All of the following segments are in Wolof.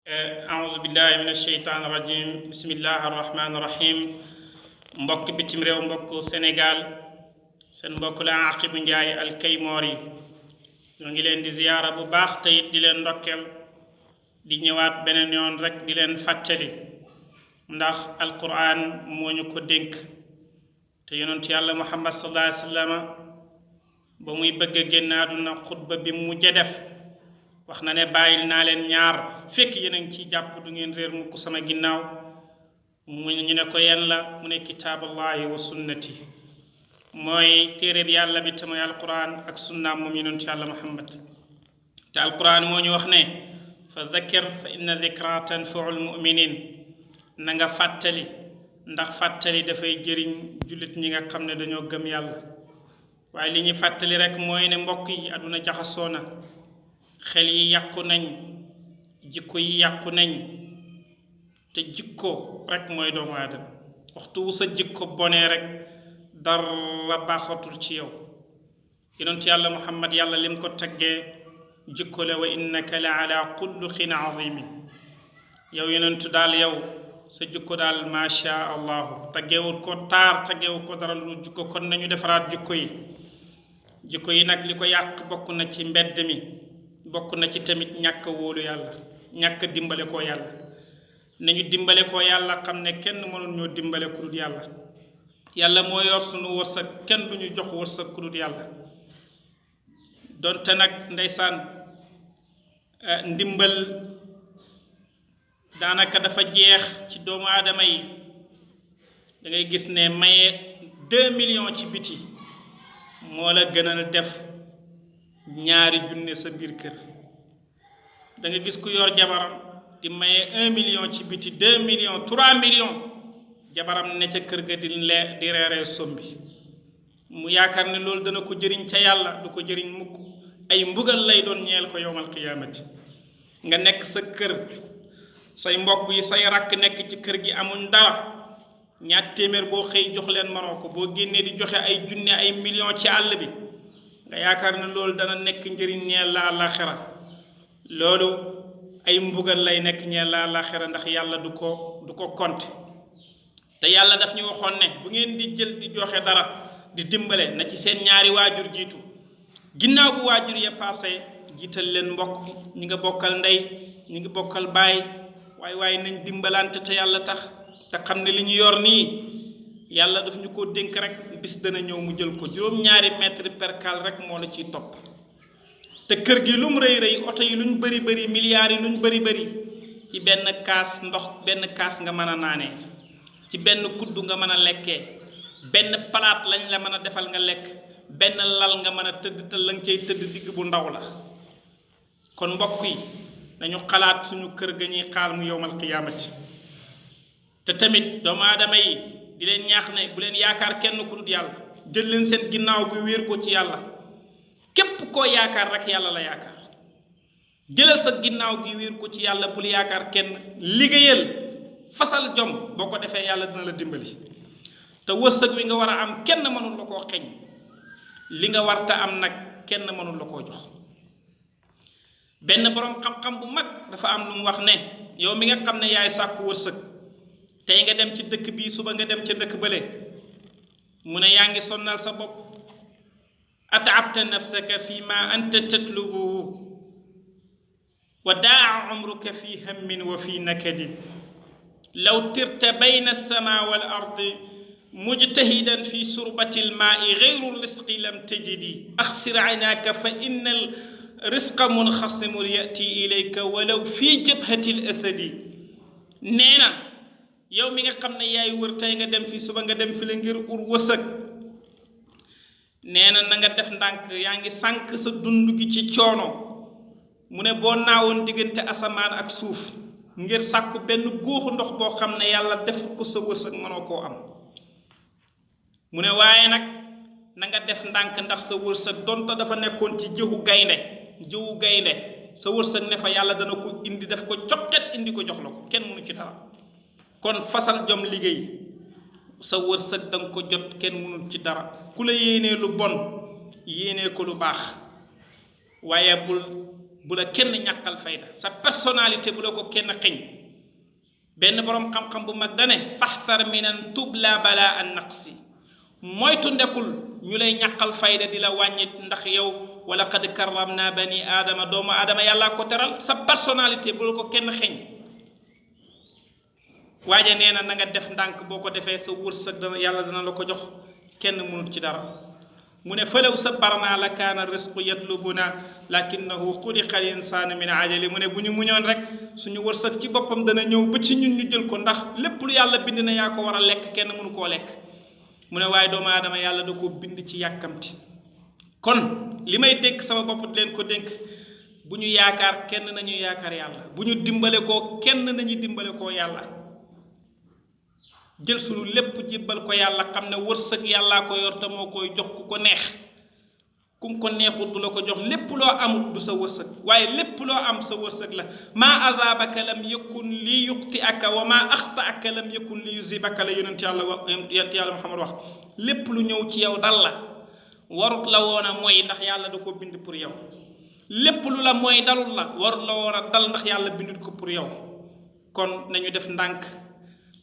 أعوذ بالله من الشيطان الرجيم بسم الله الرحمن الرحيم mbokk bitim réew mbokk Sénégal seen mbokk la Aqib Njaay Alkaymori ñoo ngi leen di ziyaara bu baax te it di leen ndokkeel di ñëwaat beneen yoon rek di leen fàttali ndax alquran moo ñu ko dénk te yonent yàlla Muhammad sallallahu alayhi wa sallam ba muy bëgg a génn àdduna xutba bi mu mujj def wax na ne bàyyil naa leen ñaar fekk yéen a ngi ciy jàpp du ngeen réer mukk sama ginnaaw mu ñu ne ko yen la mu ne kitaaballahi wa sunnati mooy téere bi yàlla bi te mooy alquran ak sunnaam moom yonent yàlla Muhammad te alquran moo ñu wax ne fa dhakkir fa inna dhikra tanfau lmuminin na nga fàttali ndax fàttali dafay jëriñ jullit ñi nga xam ne dañoo gëm yàlla waaye li ñuy fàttali rek mooy ne mbokk yi àdduna jaxasoo na xel yi yàqu nañ jikko yi yàqu nañ te jikko rek mooy doomu aadama waxtu wu sa jikko bonee rek dara baaxatul ci yow yonent yàlla Muhammad yàlla lim ko taggee jikko la wa innaka la ala xuluqin azimin yow yonentu daal yow sa jikko daal macha allahu taggeewul ko taar taggeewul ko dara lu jikko kon nañu defaraat jikko yi nag li ko yàq bokk na ci mbedd mi bokk na ci tamit ñàkk wóolu yàlla ñàkk dimbale koo yàlla nañu dimbale koo yàlla xam ne kenn mënul ñoo dimbale ku dul yàlla yàlla moo yor sunu wërsëg kenn du ñu jox wërsëg ku dul yàlla donte nag ndeysaan ndimbal daanaka dafa jeex ci doomu aadama yi da ngay gis ne maye 2 millions ci biti moo la gënal def ñaari junne sa biir kër da nga gis ku yor jabaram di maye 1 million ci biti 2 millions 3 millions jabaram ne ca kër ga di reeree sombi mu yaakaar ne loolu dana ko jëriñ ca yàlla du ko jëriñ mukk ay mbugal lay doon ñeel ko yowmal qiyaamati nga nekk sa kër say mbokk yi say rakk nekk ci kër gi amuñ dara ñaat téeméer boo xëy jox leen manoo ko boo génnee di joxe ay junne ay millions ci àll bi nga yaakaar ne loolu dana nekk njëriñ ñeel la àllaaxira loolu ay mbugal lay nekk ñeel la àllaaxira ndax yàlla du ko compte te yàlla daf ñu waxoon ne bu ngeen di jël di joxe dara di dimbale na ci seen ñaari waajur jiitu ginnaaw bu waajur ya passé jiital leen mbokk ñi nga bokkal ndey ñi nga bokkal baay waaye nañ dimbalante te yàlla tax te xam ne li ñu yor nii yàlla daf ñu ko dénk rek bis dana ñëw mu jël ko juróom-ñaari mètre percal rek moo la ciy topp te kër gi lu mu rëy oto yi luñ bëri milliards yi luñ bëri ci benn kaas ndox benn kaas nga mën a naanee ci benn kuddu nga mën a lekkee benn palaat lañ la mën a defal nga lekk benn lal nga mën a tëdd te la nga cay tëdd digg bu ndaw la kon mbokk yi dañu xalaat suñu kër ga ñuy xaar mu yowmal qiyaamati te tamit doomu aadama yi di leen ñaax ne bu leen yaakaar kenn ku dul yàlla jël leen seen ginnaaw bi wéer ko ci yàlla képp koo yaakaar rek yàlla la yaakaar jëlal sa ginnaaw gi wéer ko ci yàlla bul yaakaar kenn liggéeyal fasal jom boo ko defee yàlla dina la dimbali te wërsëg wi nga war a am kenn mënul la koo xeñ li nga warta am nag kenn mënul la koo jox benn boroom xam-xam bu mag dafa am lu mu wax ne yow mi nga xam ne yaay sàkku wërsëg tey nga dem ci dëkk bii suba nga dem ca dëkk bële mu ne yaa ngi sonnal sa bopp ataabta nafsaka fi ma anta tatlubu wa daa umruka fi hammin wa fi nakadin law tirta bayna alsama wal ardi mujtahidan fi surbati almaai gayru risqi lam tajidi axsir aynaka fa inna risqa munxasimun yati ilayka walaw fi jabhati al asadi nee na yow mi nga xam ne yaay wër tey nga dem fi suba nga dem fi la ngir ur wësëg nee na na nga def ndànk yaa ngi sànq sa dund gi ci coono mu ne boo naawoon diggante asamaan ak suuf ngir sàkku benn góoxu ndox boo xam ne yàlla def ko sa wërsëg mënoo koo am mu ne waaye nag na nga def ndànk ndax sa wërsëg donte dafa nekkoon ci jëwu gaynde sa wërsëg ne fa yàlla dana ko indi def ko coqet indi ko jox la ko kenn mënu ci dara kon fasal jom liggéey sa wërsëg danga ko jot kenn mënul ci dara ku la yéenee lu bon yéenee ko lu baax waaye bul bu la kenn ñàkkal fayda sa personnalité bu la ko kenn xeñ benn borom xam-xam bu mag dane faxsar minan tubla bala an naqsi moytu ndekul ñu lay ñàkkal fayda di la wàññi ndax yow wala qad karramna bani aadama doomu aadama yàlla ko teral sa personnalité bu la ko kenn xeñ waaje nee na nga def ndànk boo ko defee sa wërsëg dana yàlla dana la ko jox kenn mënut ci dara mu ne falaw sabarna la kaana risqu yatlubuna lakinnahu xuliqa al insaanu min ajali mu ne bu ñu muñoon rek suñu wërsëg ci boppam dana ñëw ba ci ñun ñu jël ko ndax lépp lu yàlla bind na yaa ko war a lekk kenn mënu koo lekk mu ne waaye doomu aadama yàlla da koo bind ci yàkkamti kon li may dénk sama bopp di leen ko dénk bu ñu yaakaar kenn nañu yaakaar yàlla bu ñu dimbale koo kenn nañu dimbale koo yàlla jël sunu lépp jébbal ko yàlla xam ne wërsëg yàllaa ko yor te moo koy jox ku ko neex kum ko neexul du la ko jox lépp loo amut du sa wërsëg waaye lépp loo am sa wërsëg la maa azaabaka lam yakun li yuxti aka wa maa axta aka lam yakun li yuzibaka la yonent yàlla Muhammad wax lépp lu ñëw ci yow dal la warut la woon a mooy ndax yàlla da ko bind pour yow lépp lu la mooy dalul la warut la woon a dal ndax yàlla bindut ko pour yow kon nañu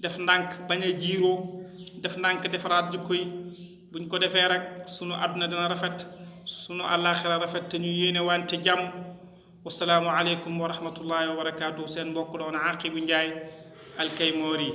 def ndànk bañ a jiiroo def ndànk defaraat jikko yi buñ ko defee rek sunu àdduna dina rafet sunu àllaaxira rafet te ñu yéene wante jàmm wasalaamu aleykum wa rahmatullahi wa barakaatu seen mbokk doon Aqibou Ndiaye Alkaymori